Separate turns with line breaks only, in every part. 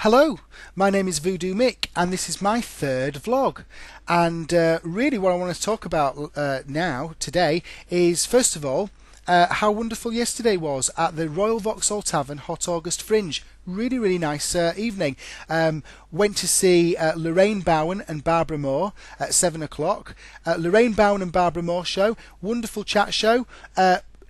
Hello, my name is Voodoo Mick and this is my third vlog, and really what I want to talk about today is first of all how wonderful yesterday was at the Royal Vauxhall Tavern Hot August Fringe. Really nice evening. Went to see Lorraine Bowen and Barbara Moore at 7 o'clock. Lorraine Bowen and Barbara Moore show, wonderful chat show.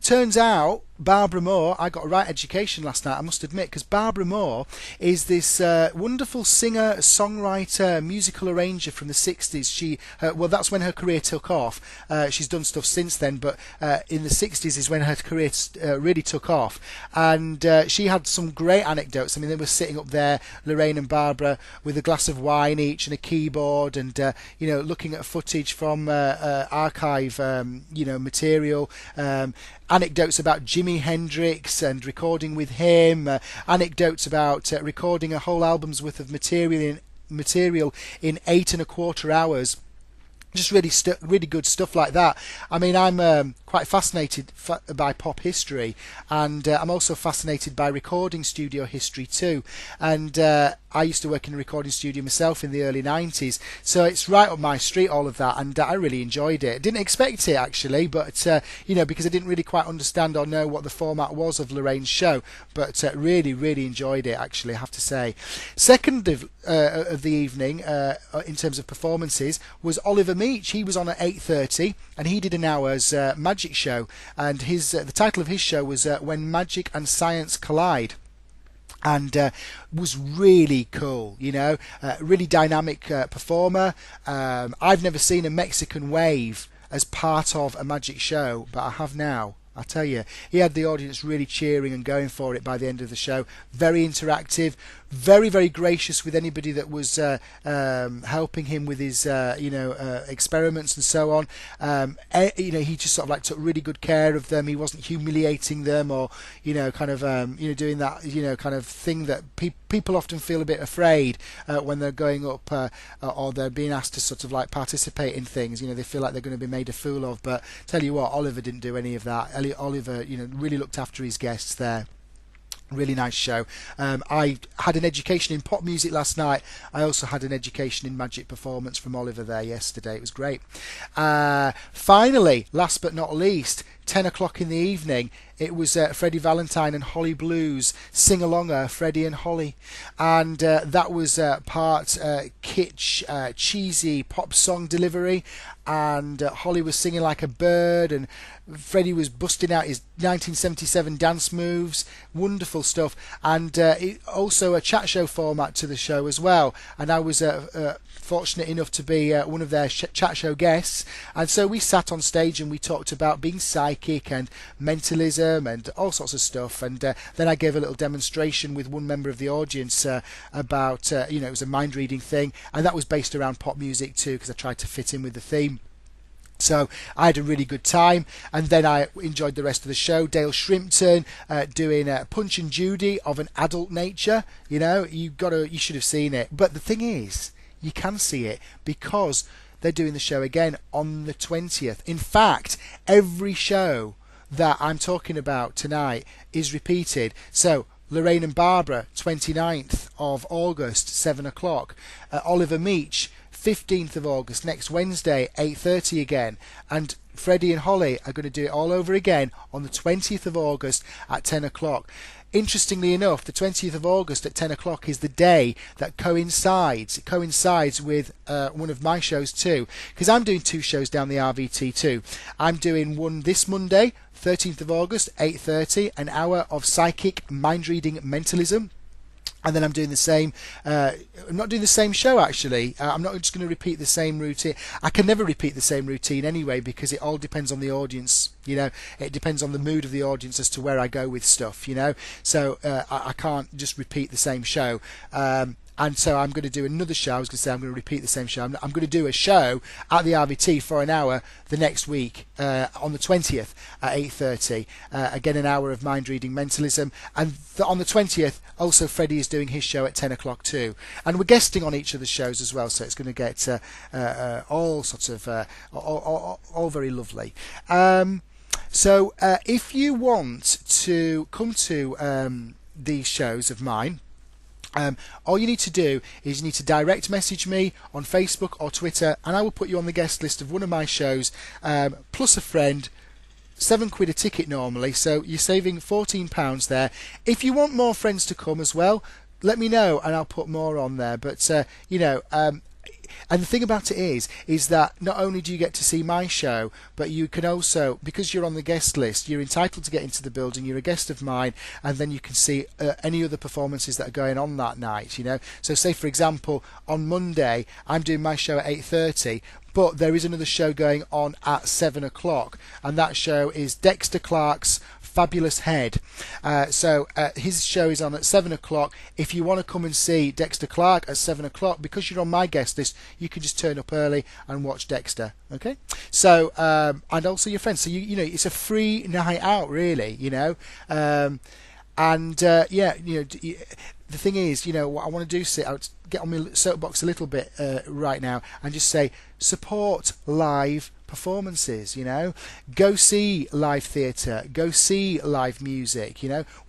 Turns out Barbara Moore, I got a right education last night, I must admit, because Barbara Moore is this wonderful singer, songwriter, musical arranger from the 60s. Well, that's when her career took off. She's done stuff since then, but in the 60s is when her career really took off. And she had some great anecdotes. I mean, they were sitting up there, Lorraine and Barbara, with a glass of wine each and a keyboard, and looking at footage from archive, material. Anecdotes about Jimi Hendrix and recording with him, anecdotes about recording a whole album's worth of material in 8.25 hours. Just really good stuff like that. I mean, I'm quite fascinated by pop history, and I'm also fascinated by recording studio history too. And I used to work in a recording studio myself in the early 90s, so it's right up my street, all of that, and I really enjoyed it. Didn't expect it actually, but because I didn't really quite understand or know what the format was of Lorraine's show, but really enjoyed it actually, I have to say. Second of the evening, in terms of performances, was Oliver Meach. He was on at 8:30 and he did an hour's magic show, and the title of his show was When Magic and Science Collide. And was really cool, really dynamic performer. I've never seen a Mexican wave as part of a magic show, but I have now. I tell you, he had the audience really cheering and going for it by the end of the show. Very interactive, very gracious with anybody that was helping him with his experiments and so on. He just sort of like took really good care of them. He wasn't humiliating them or doing that kind of thing that people often feel a bit afraid when they're going up or they're being asked to sort of like participate in things. They feel like they're going to be made a fool of. But tell you what, Oliver didn't do any of that. Oliver, really looked after his guests there. Really nice show. I had an education in pop music last night. I also had an education in magic performance from Oliver there yesterday. It was great. Finally, last but not least, 10 o'clock in the evening, it was Freddie Valentine and Holly Blues sing-alonger, Freddie and Holly, and that was part kitsch, cheesy pop song delivery, and Holly was singing like a bird, and Freddie was busting out his 1977 dance moves. Wonderful stuff. And also a chat show format to the show as well, and I was fortunate enough to be one of their chat show guests, and so we sat on stage and we talked about being psychic and mentalism and all sorts of stuff, and then I gave a little demonstration with one member of the audience about it was a mind reading thing, and that was based around pop music too, because I tried to fit in with the theme. So I had a really good time, and then I enjoyed the rest of the show. Dale Shrimpton doing Punch and Judy of an adult nature. You should have seen it. But the thing is, you can see it because they're doing the show again on the 20th. In fact, every show that I'm talking about tonight is repeated. So Lorraine and Barbara, 29th of August, 7 o'clock. Oliver Meach, 15th of August, next Wednesday, 8:30 again. And Freddie and Holly are going to do it all over again on the 20th of August at 10 o'clock. Interestingly enough, the 20th of August at 10 o'clock is the day that coincides with one of my shows too, because I'm doing two shows down the RVT too. I'm doing one this Monday, 13th of August, 8:30, an hour of psychic mind reading mentalism. And then I'm doing the same. I'm not doing the same show actually. I'm not just going to repeat the same routine. I can never repeat the same routine anyway, because it all depends on the audience. It depends on the mood of the audience as to where I go with stuff. So I can't just repeat the same show. And so I'm going to do another show. I was going to say I'm going to repeat the same show. I'm going to do a show at the RVT for an hour the next week on the 20th at 8:30. Again, an hour of mind reading mentalism. And on the 20th, also Freddie is doing his show at 10 o'clock too. And we're guesting on each of the shows as well. So it's going to get all sorts of all very lovely. So if you want to come to these shows of mine, All you need to do is you need to direct message me on Facebook or Twitter, and I will put you on the guest list of one of my shows, plus a friend. £7 a ticket normally, so you're saving £14 there. If you want more friends to come as well, let me know and I'll put more on there. But and the thing about it is that not only do you get to see my show, but you can also, because you're on the guest list, you're entitled to get into the building. You're a guest of mine, and then you can see any other performances that are going on that night. So say for example, on Monday I'm doing my show at 8:30. But there is another show going on at 7 o'clock, and that show is Dexter Clark's Fabulous Head. So his show is on at 7 o'clock. If you want to come and see Dexter Clark at 7 o'clock, because you're on my guest list, you can just turn up early and watch Dexter. Okay? So, and also your friends. So, it's a free night out, really, the thing is, what I want to do is get on my soapbox a little bit right now and just say, support live performances. Go see live theatre, go see live music.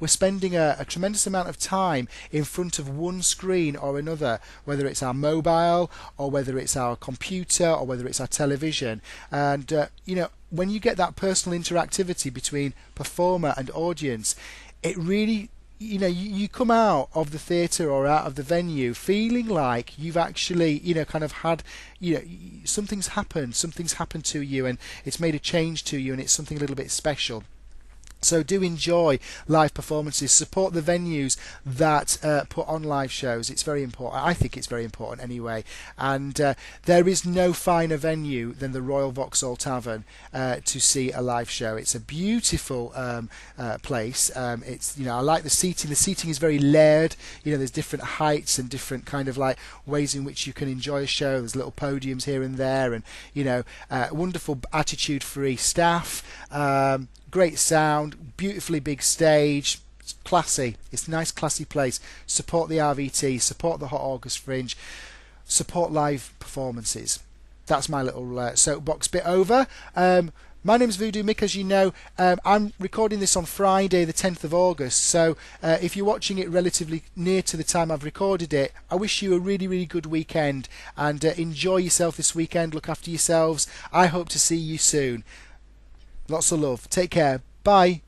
We're spending a tremendous amount of time in front of one screen or another, whether it's our mobile or whether it's our computer or whether it's our television. And when you get that personal interactivity between performer and audience, it really, you come out of the theatre or out of the venue feeling like you've actually, kind of had, something's happened to you, and it's made a change to you, and it's something a little bit special. So do enjoy live performances. Support the venues that put on live shows. It's very important. I think it's very important anyway. And there is no finer venue than the Royal Vauxhall Tavern to see a live show. It's a beautiful place. It's I like the seating. The seating is very layered. There's different heights and different kind of like ways in which you can enjoy a show. There's little podiums here and there, and wonderful attitude-free staff. Great sound, beautifully big stage, it's classy. It's a nice, classy place. Support the RVT, support the Hot August Fringe, support live performances. That's my little soapbox bit over. My name's Voodoo Mick, as you know. I'm recording this on Friday, the 10th of August, so if you're watching it relatively near to the time I've recorded it, I wish you a really, really good weekend, and enjoy yourself this weekend. Look after yourselves. I hope to see you soon. Lots of love. Take care. Bye.